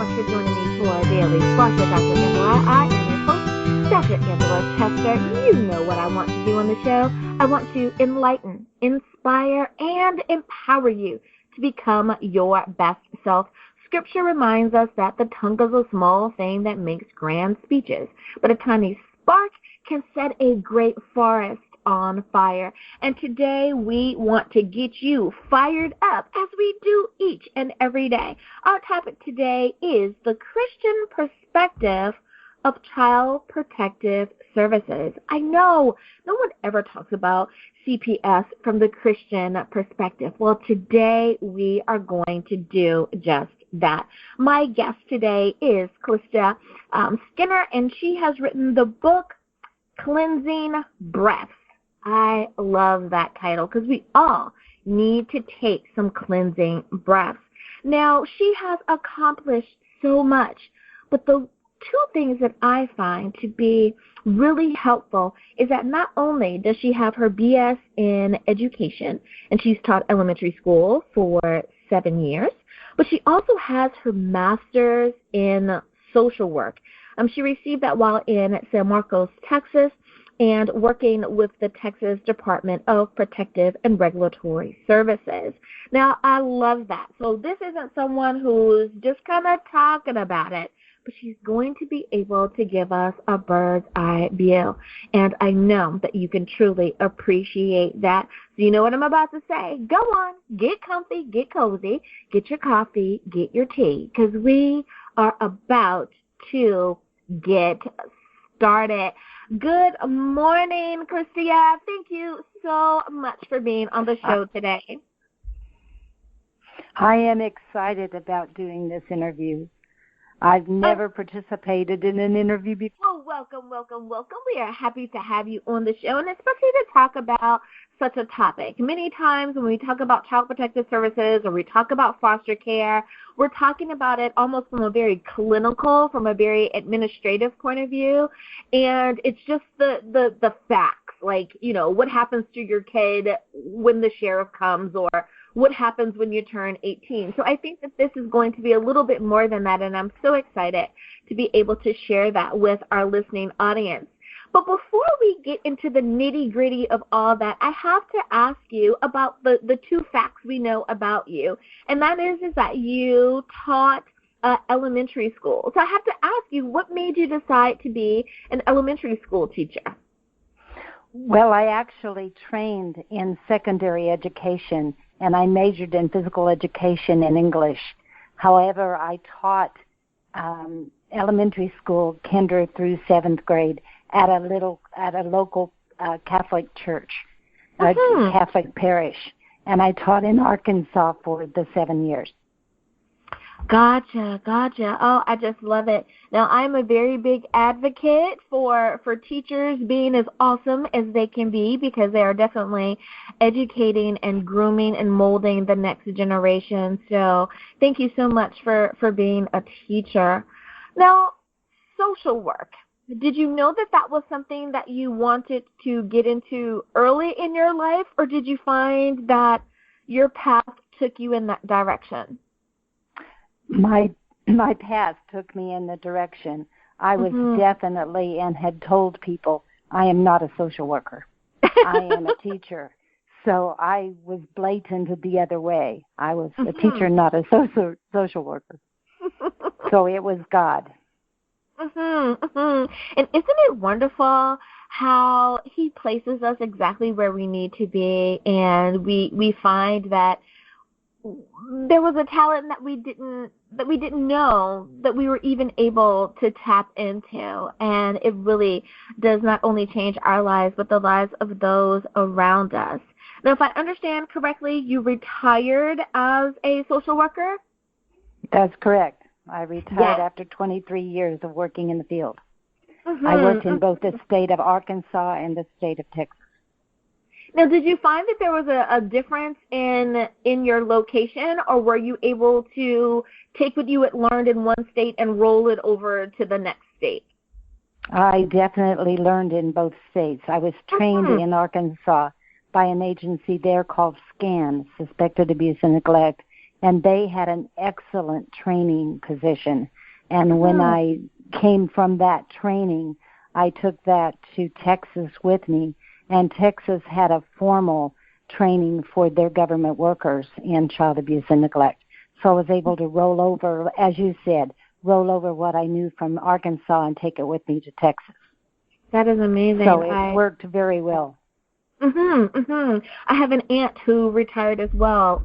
much for joining me for Daily Spark with Dr. Angela. I am your host, Dr. Angela Chester. You know what I want to do on the show. I want to enlighten, inspire, and empower you to become your best self. Scripture reminds us that the tongue is a small thing that makes grand speeches, but a tiny spark can set a great forest on fire. And today we want to get you fired up as we do each and every day. Our topic today is the Christian perspective of child protective services. I know no one ever talks about CPS from the Christian perspective. Well, today we are going to do just that. My guest today is Clystia Skinner, and she has written the book Cleansing Breaths. I love that title because we all need to take some cleansing breaths. Now, she has accomplished so much, but the two things that I find to be really helpful is that not only does she have her BS in education, and she's taught elementary school for 7 years, but she also has her master's in social work. She received that while in San Marcos, Texas, and working with the Texas Department of Protective and Regulatory Services. Now, I love that. So this isn't someone who's just kind of talking about it, but she's going to be able to give us a bird's eye view. And I know that you can truly appreciate that. So you know what I'm about to say. Go on, get comfy, get cozy, get your coffee, get your tea, because we are about to get started. Good morning, Clystia. Thank you so much for being on the show today. I am excited about doing this interview. I've never participated in an interview before. Well, welcome. We are happy to have you on the show, and especially to talk about such a topic. Many times when we talk about child protective services or we talk about foster care, we're talking about it almost from a very clinical, from a very administrative point of view, and it's just the facts, like, you know, what happens to your kid when the sheriff comes, or what happens when you turn 18. So I think that this is going to be a little bit more than that, and I'm so excited to be able to share that with our listening audience. But before we get into the nitty-gritty of all that, I have to ask you about the two facts we know about you, and that is that you taught elementary school. So I have to ask you, what made you decide to be an elementary school teacher? Well, I actually trained in secondary education, and I majored in physical education and English. However, I taught elementary school, kinder through 7th grade, at a local Catholic church, a Catholic parish, and I taught in Arkansas for the 7 years. Gotcha. Oh, I just love it. Now, I'm a very big advocate for teachers being as awesome as they can be, because they are definitely educating and grooming and molding the next generation. So thank you so much for being a teacher. Now, social work. Did you know that was something that you wanted to get into early in your life, or did you find that your path took you in that direction? My path took me in the direction. I was definitely, and had told people, I am not a social worker. I am a teacher. So I was blatant the other way. I was a teacher, not a social worker. So it was God. And isn't it wonderful how He places us exactly where we need to be, and we find that there was a talent that we didn't know that we were even able to tap into, and it really does not only change our lives but the lives of those around us. Now, if I understand correctly, you retired as a social worker? That's correct. I retired after 23 years of working in the field. I worked in both the state of Arkansas and the state of Texas. Now, did you find that there was a difference in your location, or were you able to take what you had learned in one state and roll it over to the next state? I definitely learned in both states. I was trained in Arkansas by an agency there called SCAN, Suspected Abuse and Neglect, and they had an excellent training position. And when I came from that training, I took that to Texas with me, and Texas had a formal training for their government workers in child abuse and neglect. So I was able to roll over, as you said, roll over what I knew from Arkansas and take it with me to Texas. That is amazing. So it worked very well. I have an aunt who retired as well,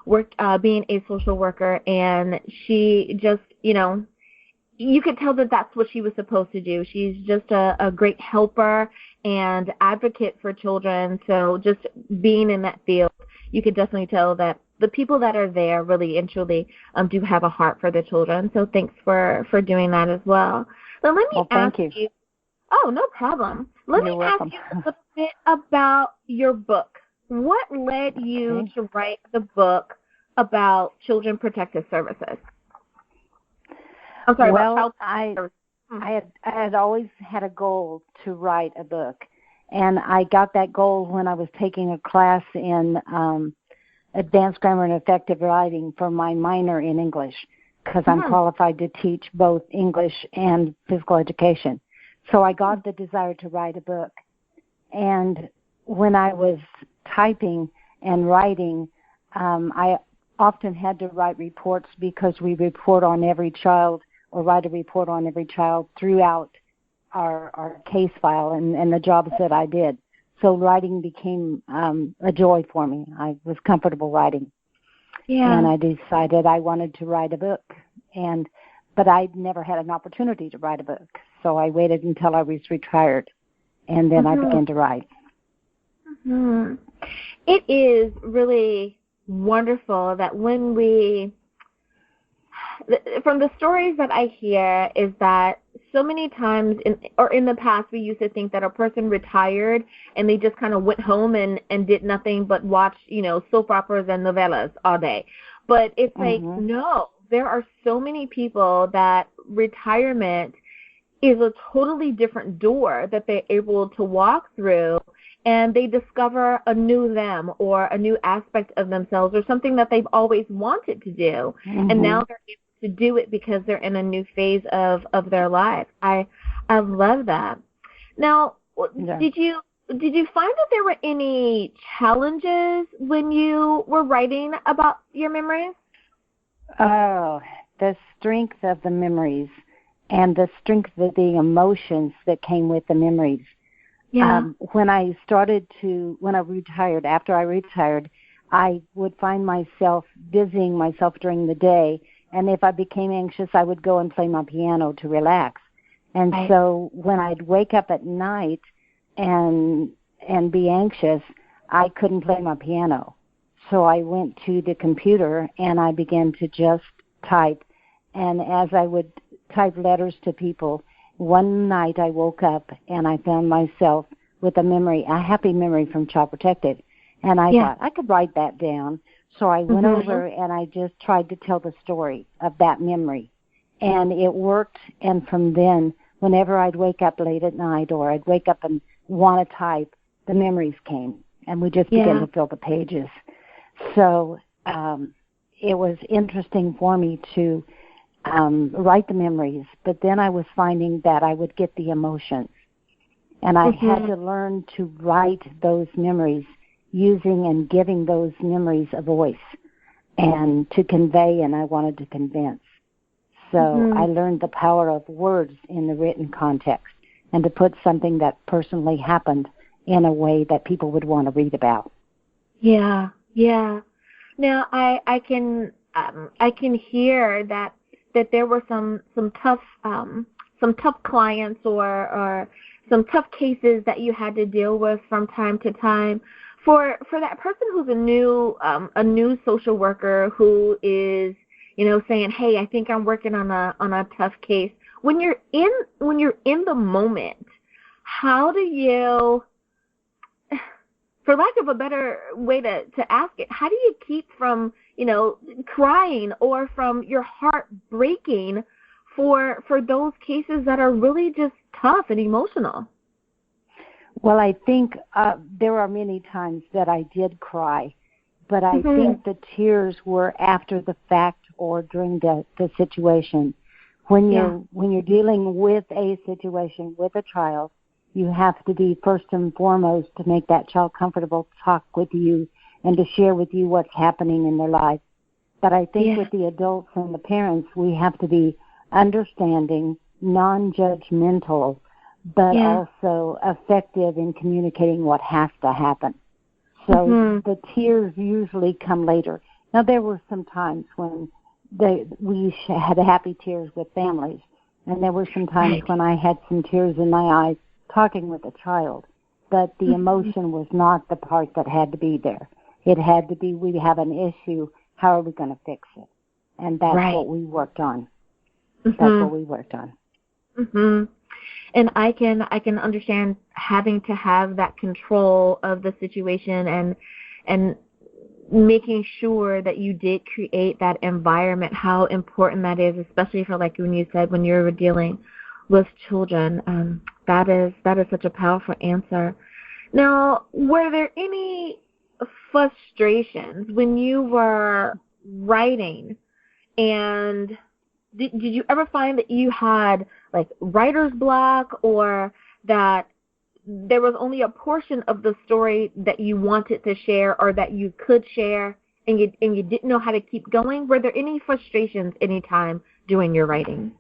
worked being a social worker, and she just, you could tell that that's what she was supposed to do. She's just a great helper and advocate for children. So just being in that field, you could definitely tell that the people that are there really and truly do have a heart for the children. So thanks for doing that as well. So let me ask you. Oh, no problem. Let me ask you a little bit about your book. What led you to write the book about Children Protective Services? I'm sorry, well, I had always had a goal to write a book, and I got that goal when I was taking a class in advanced grammar and effective writing for my minor in English, because I'm qualified to teach both English and physical education. So I got the desire to write a book. And when I was typing and writing, I often had to write reports because we report on every child or write a report on every child throughout our case file and the jobs that I did. So writing became a joy for me. I was comfortable writing. Yeah. And I decided I wanted to write a book. But I'd never had an opportunity to write a book. So I waited until I was retired, and then I began to write. It is really wonderful that when from the stories that I hear is that so many times in the past we used to think that a person retired and they just kind of went home and did nothing but watch, soap operas and novellas all day. But it's like, no, there are so many people that retirement is a totally different door that they're able to walk through, and they discover a new them or a new aspect of themselves or something that they've always wanted to do. And now they're able to do it because they're in a new phase of their life. I love that. Now, did you find that there were any challenges when you were writing about your memories? Oh, the strength of the memories and the strength of the emotions that came with the memories. Yeah. When I retired, after I retired, I would find myself busying myself during the day, and if I became anxious, I would go and play my piano to relax. And so when I'd wake up at night and be anxious, I couldn't play my piano. So I went to the computer and I began to just type. And as I would type letters to people, one night I woke up and I found myself with a happy memory from Child Protected. And I thought, I could write that down. So I went over and I just tried to tell the story of that memory. And it worked. And from then, whenever I'd wake up late at night or I'd wake up and want to type, the memories came. And we just began to fill the pages. So it was interesting for me to write the memories, but then I was finding that I would get the emotions. And I had to learn to write those memories using and giving those memories a voice and to convey, and I wanted to convince. So I learned the power of words in the written context and to put something that personally happened in a way that people would want to read about. Yeah. Now I can hear that there were some tough clients or some tough cases that you had to deal with from time to time. For that person who's a new social worker who is saying, hey, I think I'm working on a tough case. When you're in the moment, how do you, for lack of a better way to ask it, how do you keep from crying or from your heart breaking for those cases that are really just tough and emotional? Well, I think there are many times that I did cry, but I think the tears were after the fact or during the situation. When you're dealing with a situation with a child, you have to be first and foremost to make that child comfortable to talk with you and to share with you what's happening in their life. But I think with the adults and the parents, we have to be understanding, non-judgmental, but also effective in communicating what has to happen. So the tears usually come later. Now, there were some times when we had happy tears with families, and there were some times when I had some tears in my eyes talking with a child, but the emotion was not the part that had to be there. It had to be, we have an issue, how are we going to fix it? And that's what we worked on. That's what we worked on. And I can understand having to have that control of the situation and making sure that you did create that environment, how important that is, especially for, like when you said, when you're dealing with children. That is such a powerful answer. Now, were there any frustrations when you were writing, and did you ever find that you had like writer's block, or that there was only a portion of the story that you wanted to share or that you could share, and you didn't know how to keep going? Were there any frustrations any time during your writing?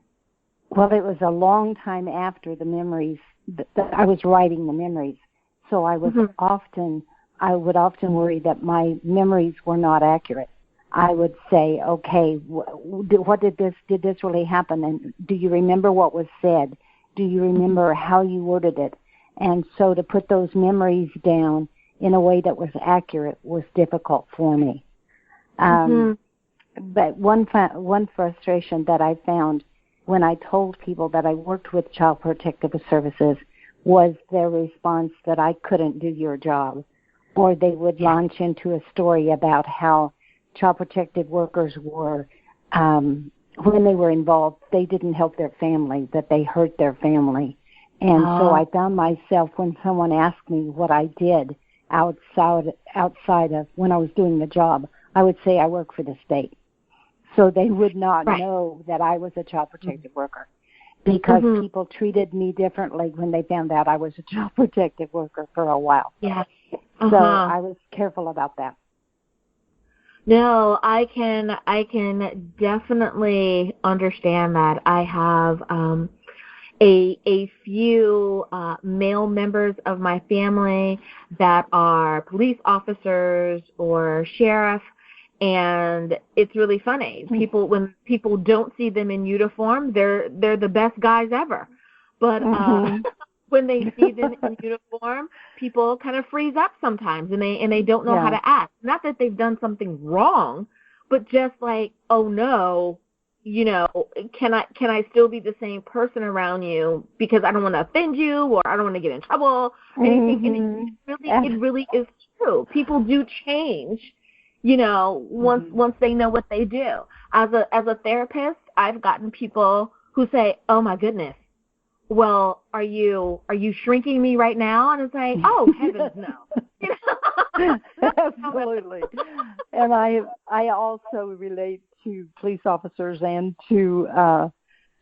Well, it was a long time after the memories that I was writing the memories, so I was I would often worry that my memories were not accurate. I would say, okay, did this really happen? And do you remember what was said? Do you remember how you worded it? And so to put those memories down in a way that was accurate was difficult for me. But one frustration that I found when I told people that I worked with Child Protective Services was their response that I couldn't do your job. Or they would launch into a story about how child protective workers were, when they were involved, they didn't help their family, that they hurt their family. And so I found myself, when someone asked me what I did outside of when I was doing the job, I would say I work for the state. So they would not know that I was a child protective worker, because people treated me differently when they found out I was a child protective worker for a while. So I was careful about that. No, I can definitely understand that. I have a few male members of my family that are police officers or sheriff, and it's really funny. When people don't see them in uniform, they're the best guys ever. But when they see them in uniform, people kind of freeze up sometimes, and they don't know how to act. Not that they've done something wrong, but just like, oh no, can I still be the same person around you, because I don't want to offend you, or I don't want to get in trouble or anything. And it really is true. People do change, once they know what they do. As a therapist, I've gotten people who say, "Oh my goodness, well, are you shrinking me right now?" And it's like, oh, heavens no. Absolutely. And I also relate to police officers and to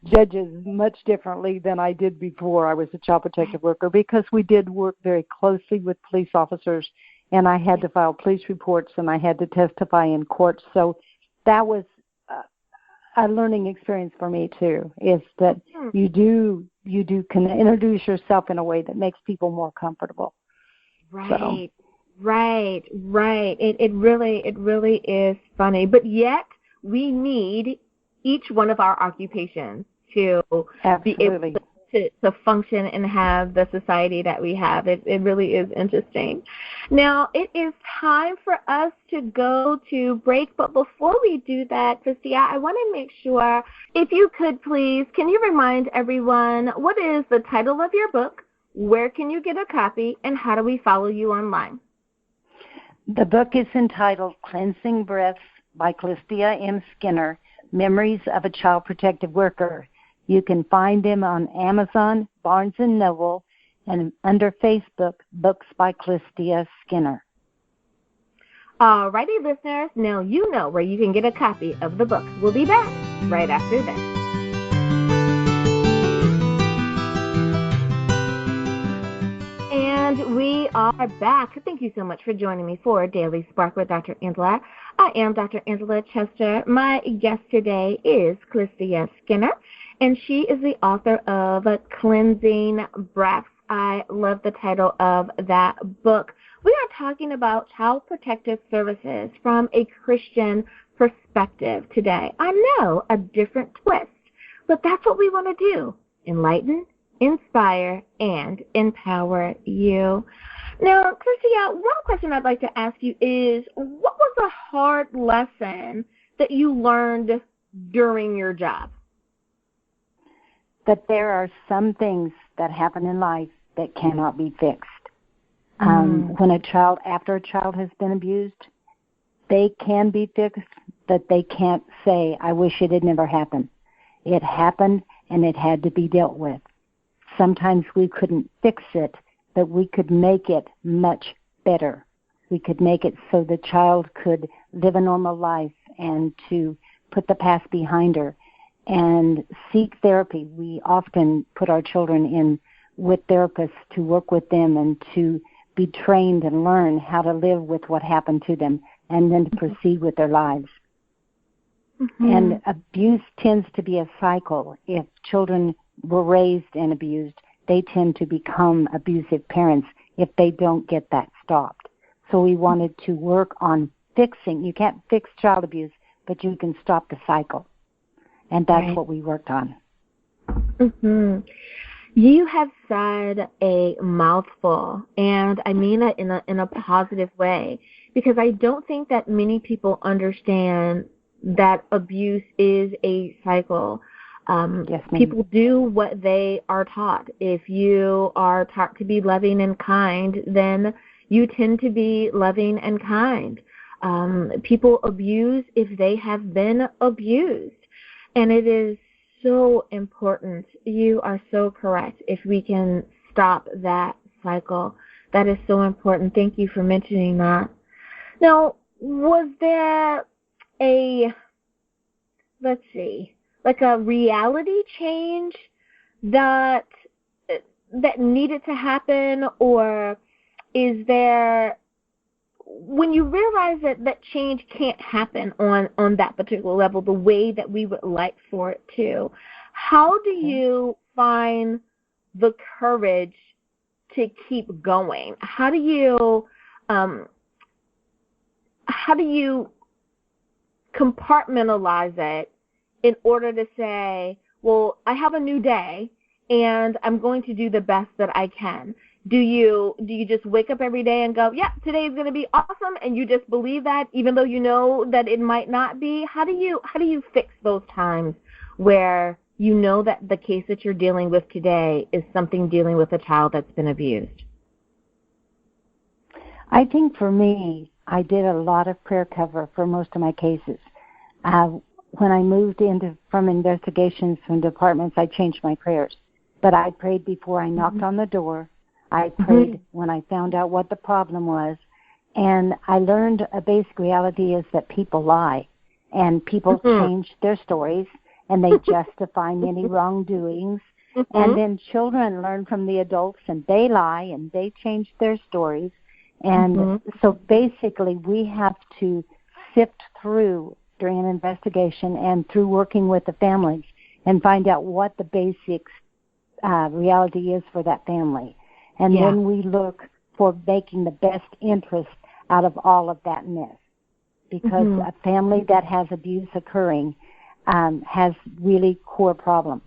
judges much differently than I did before I was a child protective worker, because we did work very closely with police officers, and I had to file police reports and I had to testify in court. So that was a learning experience for me too, is that you can introduce yourself in a way that makes people more comfortable. Right. It really is funny, but yet we need each one of our occupations to be able to function and have the society that we have. It really is interesting. Now, it is time for us to go to break, but before we do that, Clystia, I want to make sure, if you could please, can you remind everyone, what is the title of your book, where can you get a copy, and how do we follow you online? The book is entitled Cleansing Breaths by Clystia M. Skinner, Memories of a Child Protective Worker. You can find them on Amazon, Barnes & Noble, and under Facebook, Books by Clystia Skinner. Alrighty, listeners, now you know where you can get a copy of the book. We'll be back right after this. And we are back. Thank you so much for joining me for Daily Spark with Dr. Angela. I am Dr. Angela Chester. My guest today is Clystia Skinner, and she is the author of Cleansing Breaths. I love the title of that book. We are talking about child protective services from a Christian perspective today. I know, a different twist, but that's what we want to do. Enlighten, inspire, and empower you. Now, Clystia, one question I'd like to ask you is, what was a hard lesson that you learned during your job? That there are some things that happen in life that cannot be fixed. When after a child has been abused, they can be fixed, but they can't say, I wish it had never happened. It happened, and it had to be dealt with. Sometimes we couldn't fix it, but we could make it much better. We could make it so the child could live a normal life and to put the past behind her and seek therapy. We often put our children in with therapists to work with them and to be trained and learn how to live with what happened to them and then to proceed with their lives. Mm-hmm. And abuse tends to be a cycle. If children were raised and abused, they tend to become abusive parents if they don't get that stopped. So we wanted to work on fixing. You can't fix child abuse, but you can stop the cycle. And that's what we worked on. Mm-hmm. You have said a mouthful, and I mean it in a positive way, because I don't think that many people understand that abuse is a cycle. Yes, people do what they are taught. If you are taught to be loving and kind, then you tend to be loving and kind. People abuse if they have been abused, and it is so important. You are so correct. If we can stop that cycle, that is so important. Thank you for mentioning that. Now, was there like a reality change that needed to happen, or is there, when you realize that change can't happen on that particular level the way that we would like for it to, how do you find the courage to keep going? How do you compartmentalize it in order to say, well, I have a new day and I'm going to do the best that I can? Do you just wake up every day and go, yeah, today is going to be awesome, and you just believe that even though you know that it might not be? How do you fix those times where you know that the case that you're dealing with today is something dealing with a child that's been abused? I think for me, I did a lot of prayer cover for most of my cases. When I moved from investigations from departments, I changed my prayers. But I prayed before I knocked on the door. I prayed when I found out what the problem was. And I learned a basic reality is that people lie. And people change their stories, and they justify many wrongdoings. And then children learn from the adults, and they lie, and they change their stories. And so basically we have to sift through during an investigation and through working with the families and find out what the basic reality is for that family. And then we look for making the best interest out of all of that mess. Because a family that has abuse occurring has really core problems.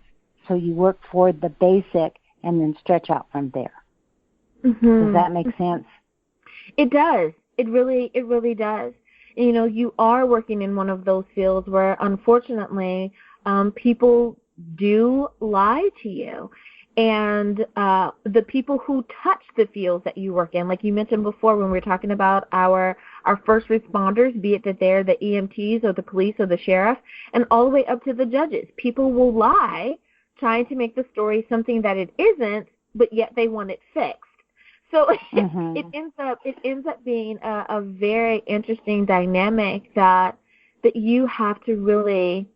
So you work for the basic and then stretch out from there. Does that make sense? It does. It really does. You know, you are working in one of those fields where, unfortunately, people do lie to you. And the people who touch the fields that you work in, like you mentioned before when we were talking about our first responders, be it that they're the EMTs or the police or the sheriff, and all the way up to the judges. People will lie, trying to make the story something that it isn't, but yet they want it fixed. So Mm-hmm. it ends up being a very interesting dynamic that you have to really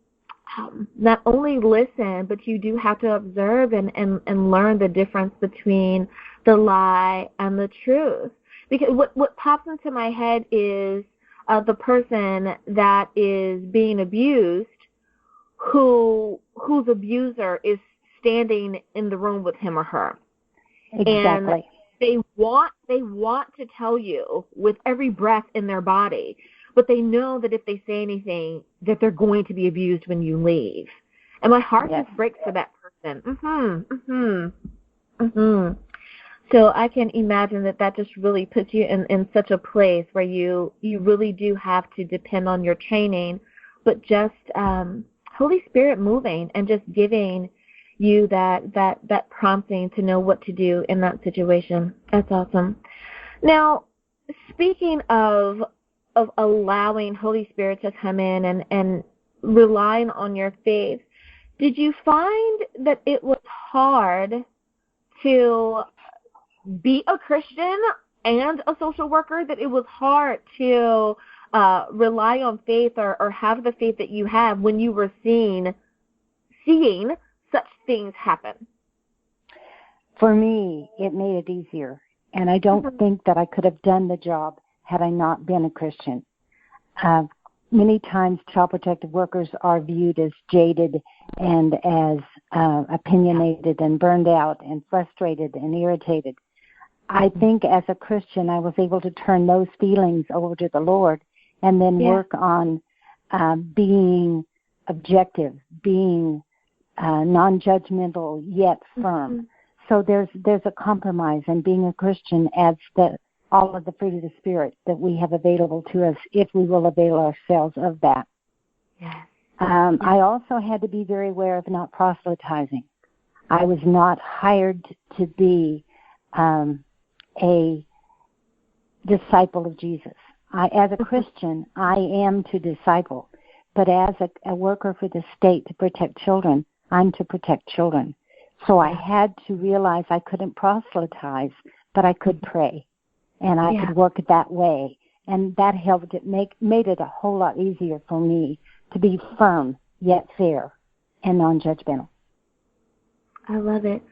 not only listen, but you do have to observe and learn the difference between the lie and the truth. Because what pops into my head is the person that is being abused, whose abuser is standing in the room with him or her. Exactly. And they want to tell you with every breath in their body, but they know that if they say anything, that they're going to be abused when you leave. And my heart Yes. just breaks for that person. So I can imagine that just really puts you in such a place where you really do have to depend on your training, but just Holy Spirit moving and just giving you that prompting to know what to do in that situation. That's awesome. Now, speaking of allowing Holy Spirit to come in and relying on your faith, did you find that it was hard to be a Christian and a social worker, that it was hard to rely on faith or have the faith that you have when you were seeing such things happen? For me, it made it easier. And I don't think that I could have done the job had I not been a Christian. Many times child protective workers are viewed as jaded and as opinionated and burned out and frustrated and irritated. I think as a Christian, I was able to turn those feelings over to the Lord and then work on being objective, being non-judgmental yet firm. So there's a compromise, and being a Christian adds all of the fruit of the Spirit that we have available to us if we will avail ourselves of that. Yes. I also had to be very aware of not proselytizing. I was not hired to be a disciple of Jesus. As a Christian, I am to disciple, but as a worker for the state to protect children, I'm to protect children. So I had to realize I couldn't proselytize, but I could pray, and I could work that way. And that helped. It made it a whole lot easier for me to be firm yet fair and non-judgmental. I love it.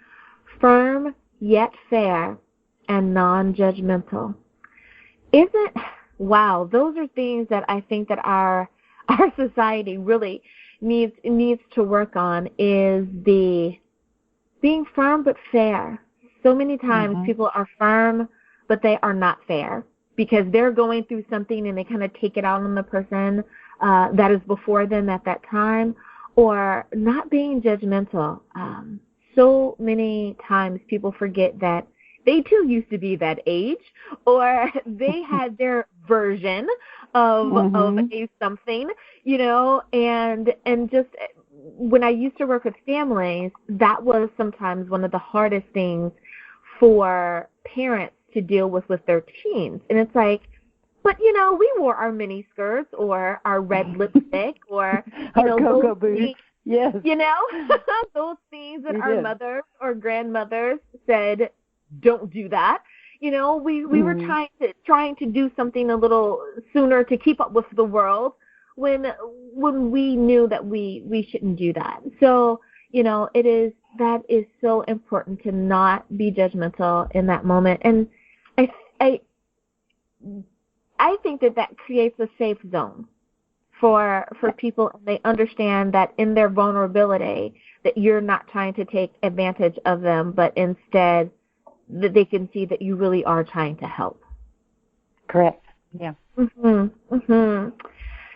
Firm yet fair and non-judgmental. Wow, those are things that I think that our society really needs to work on, is the being firm but fair. So many times people are firm, but they are not fair because they're going through something and they kind of take it out on the person that is before them at that time, or not being judgmental. So many times people forget that they too used to be that age, or they had their version of a something, and just when I used to work with families, that was sometimes one of the hardest things for parents to deal with their teens. And it's like, but we wore our mini skirts or our red lipstick or our go-go boots. Yes. Those things that our mothers or grandmothers said, don't do that. We were trying to do something a little sooner to keep up with the world when we knew that we shouldn't do that. So, that is so important to not be judgmental in that moment. And I think that creates a safe zone for people. They understand that in their vulnerability that you're not trying to take advantage of them, but instead that they can see that you really are trying to help. Correct. Yeah.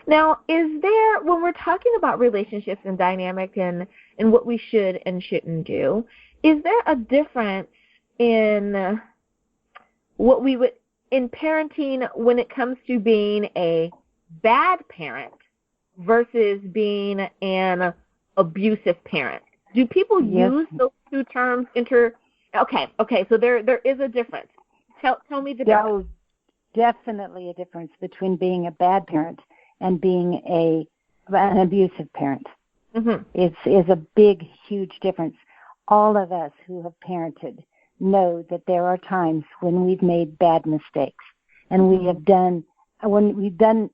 Now, is there, when we're talking about relationships and dynamics and what we should and shouldn't do, is there a difference in what we would, in parenting, when it comes to being a bad parent versus being an abusive parent? Do people use those two terms Okay, so there is a difference. Tell me the difference. Definitely a difference between being a bad parent and being an abusive parent. It's a big, huge difference. All of us who have parented know that there are times when we've made bad mistakes and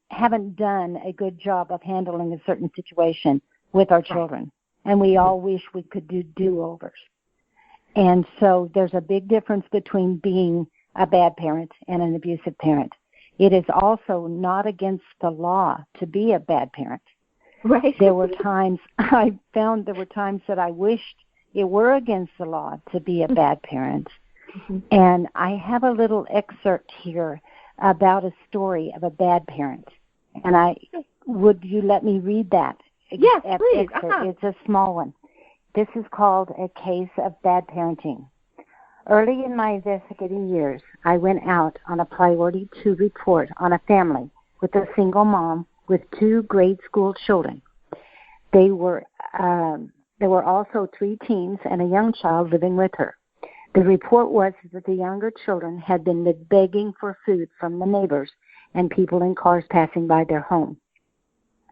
haven't done a good job of handling a certain situation with our children. And we all wish we could do do-overs. And so there's a big difference between being a bad parent and an abusive parent. It is also not against the law to be a bad parent. Right. I found there were times that I wished it were against the law to be a bad parent. Mm-hmm. And I have a little excerpt here about a story of a bad parent. And would you let me read that? Yes, please. Uh-huh. It's a small one. This is called A Case of Bad Parenting. Early in my investigating years, I went out on a priority 2 report on a family with a single mom with 2 grade school children. There were also 3 teens and a young child living with her. The report was that the younger children had been begging for food from the neighbors and people in cars passing by their home.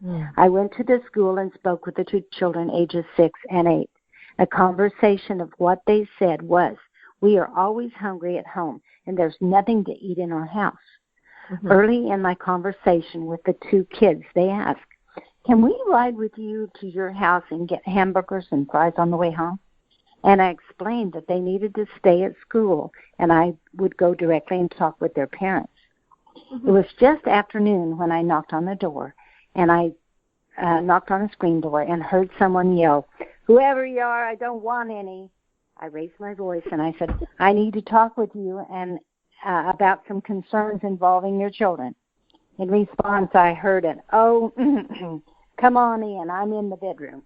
Yeah. I went to the school and spoke with the 2 children ages 6 and 8. A conversation of what they said was, "We are always hungry at home, and there's nothing to eat in our house." Mm-hmm. Early in my conversation with the 2 kids, they asked, "Can we ride with you to your house and get hamburgers and fries on the way home?" And I explained that they needed to stay at school, and I would go directly and talk with their parents. Mm-hmm. It was just afternoon when I knocked on the door, and I knocked on a screen door and heard someone yell, "Whoever you are, I don't want any." I raised my voice and I said, "I need to talk with you and about some concerns involving your children." In response, I heard an, "Oh, come on in, I'm in the bedroom."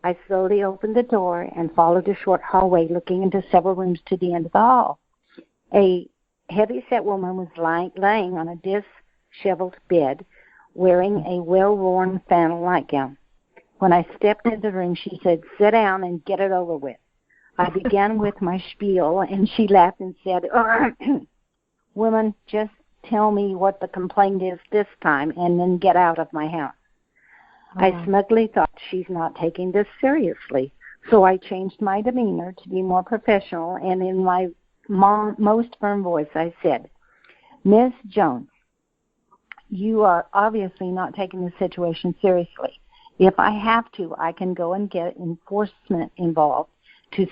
I slowly opened the door and followed a short hallway looking into several rooms to the end of the hall. A heavy-set woman was laying on a disheveled bed wearing a well-worn flannel nightgown. When I stepped into the room, she said, "Sit down and get it over with." I began with my spiel, and she laughed and said, "Woman, just tell me what the complaint is this time and then get out of my house." I smugly thought, she's not taking this seriously, so I changed my demeanor to be more professional, and in my most firm voice I said, "Miss Jones, you are obviously not taking the situation seriously. If I have to, I can go and get enforcement involved to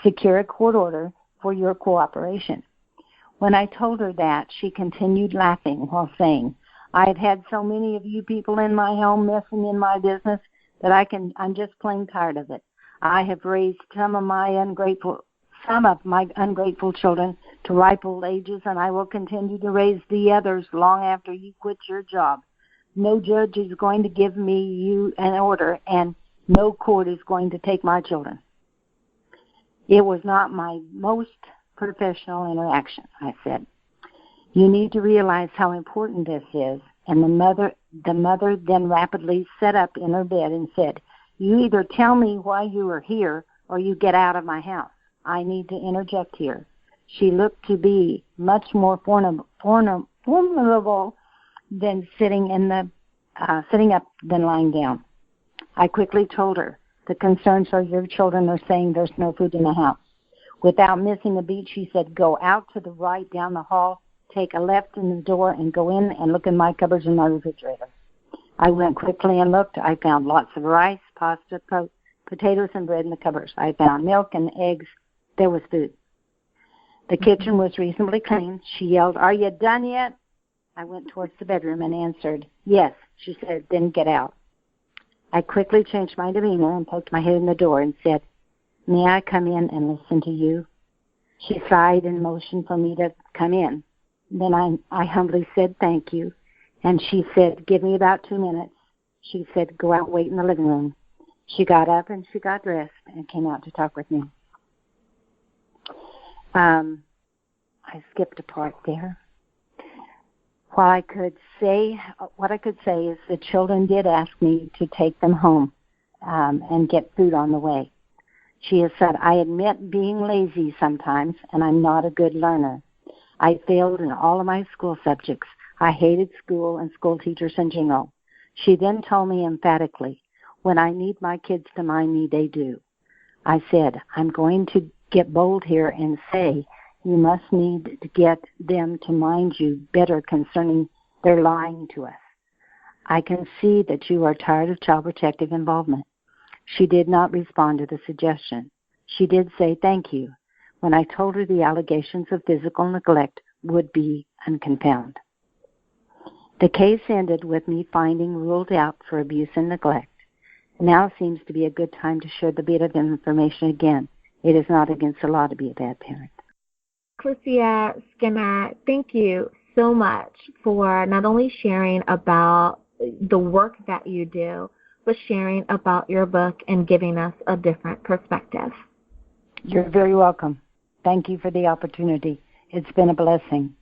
secure a court order for your cooperation." When I told her that, she continued laughing while saying, "I've had so many of you people in my home messing in my business that I'm just plain tired of it. I have raised some of my ungrateful children to ripe old ages, and I will continue to raise the others long after you quit your job. No judge is going to give you an order, and no court is going to take my children." It was not my most professional interaction, I said. "You need to realize how important this is." And the mother then rapidly sat up in her bed and said, "You either tell me why you are here or you get out of my house. I need to interject here." She looked to be much more formidable than sitting up than lying down. I quickly told her, "The concerns are your children are saying there's no food in the house." Without missing a beat, she said, "Go out to the right down the hall, take a left in the door, and go in and look in my cupboards and my refrigerator." I went quickly and looked. I found lots of rice, pasta, potatoes, and bread in the cupboards. I found milk and eggs. There was food. The kitchen was reasonably clean. She yelled, "Are you done yet?" I went towards the bedroom and answered, "Yes." She said, "Then get out." I quickly changed my demeanor and poked my head in the door and said, "May I come in and listen to you?" She sighed and motioned for me to come in. Then I humbly said, "Thank you." And she said, "Give me about 2 minutes." She said, "Go out and wait in the living room." She got up and she got dressed and came out to talk with me. I skipped a part there. What I could say is the children did ask me to take them home and get food on the way. She has said, "I admit being lazy sometimes, and I'm not a good learner. I failed in all of my school subjects. I hated school and school teachers in general." She then told me emphatically, "When I need my kids to mind me, they do." I said, "I'm going to get bold here and say you must need to get them to mind you better concerning their lying to us. I can see that you are tired of child protective involvement. She did not respond to the suggestion. She did say thank you when I told her the allegations of physical neglect would be unconfounded. The case ended with me finding ruled out for abuse and neglect. Now seems to be a good time to share the bit of information again. It is not against the law to be a bad parent. Clystia Skinner, thank you so much for not only sharing about the work that you do, but sharing about your book and giving us a different perspective. You're very welcome. Thank you for the opportunity. It's been a blessing.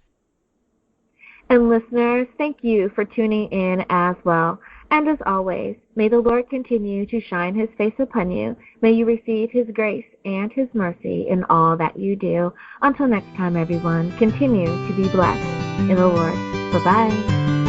And listeners, thank you for tuning in as well. And as always, may the Lord continue to shine his face upon you. May you receive his grace and his mercy in all that you do. Until next time, everyone, continue to be blessed in the Lord. Bye-bye.